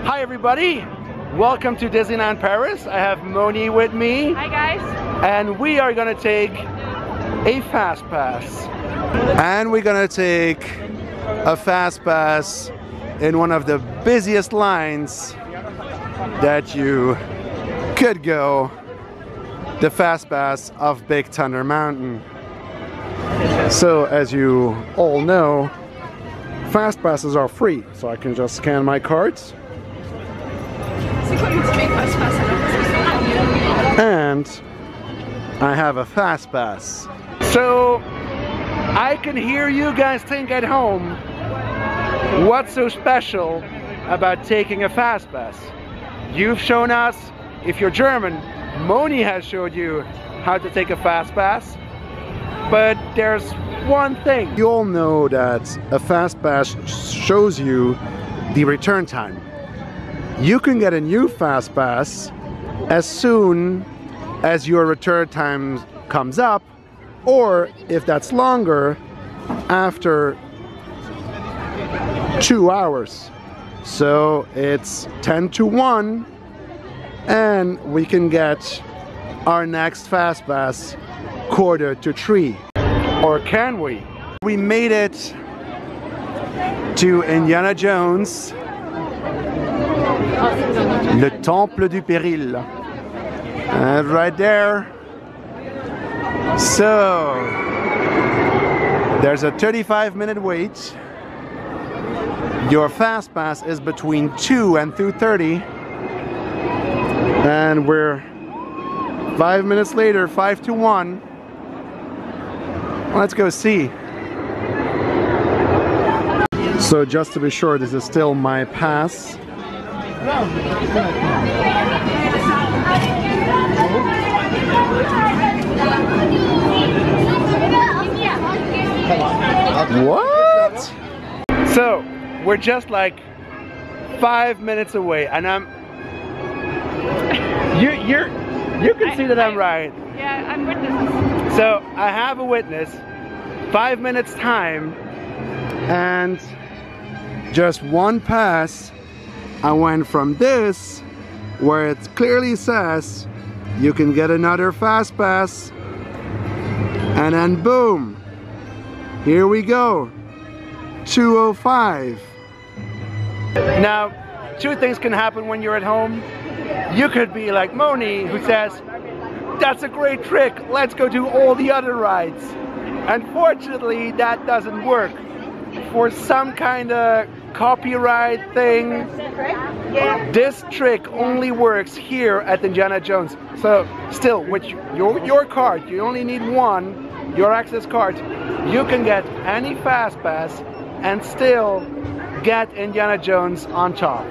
Hi everybody, welcome to Disneyland Paris. I have Moni with me. Hi guys. And we are gonna take a FastPass. And we're gonna take a FastPass in one of the busiest lines that you could go, the FastPass of Big Thunder Mountain. So as you all know, FastPasses are free, so I can just scan my cards. And I have a FastPass. So I can hear you guys think at home, what's so special about taking a FastPass? You've shown us, if you're German, Moni has showed you how to take a FastPass. But there's one thing. You all know that a FastPass shows you the return time. You can get a new FastPass as soon as your return time comes up, or if that's longer, after 2 hours. So it's 10 to 1 and we can get our next FastPass 2:45. Or can we? We made it to Indiana Jones, Le Temple du Péril. And right there. So there's a 35-minute wait. Your FastPass is between 2 and 2:30. And we're 5 minutes later, 5 to 1. Let's go see. So just to be sure, this is still my pass. What? So we're just like 5 minutes away, and you can see that I'm right. Yeah, I'm witness. So I have a witness. 5 minutes time, and just one pass. I went from this, where it clearly says you can get another FastPass, and then boom, here we go, 2:05. Now, two things can happen when you're at home. You could be like Moni, who says, that's a great trick, let's go do all the other rides. Unfortunately, that doesn't work. For some kind of copyright thing, this trick only works here at Indiana Jones. So still, with your card, you only need one, your access card, you can get any FastPass and still get Indiana Jones on top.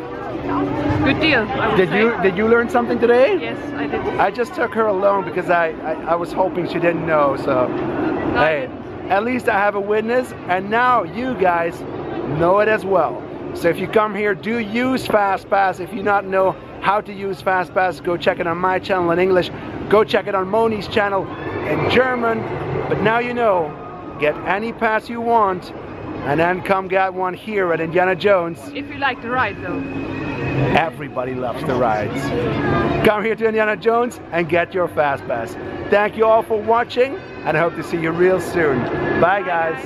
Good deal. Did you learn something today? Yes, I did. I just took her alone because I was hoping she didn't know. So hey, at least I have a witness, and now you guys know it as well. So if you come here, do use FastPass. If you not know how to use FastPass, go check it on my channel in English. Go check it on Moni's channel in German. But now you know, get any pass you want, and then come get one here at Indiana Jones. If you like the ride though. Everybody loves the rides. Come here to Indiana Jones and get your FastPass. Thank you all for watching, and I hope to see you real soon. Bye guys.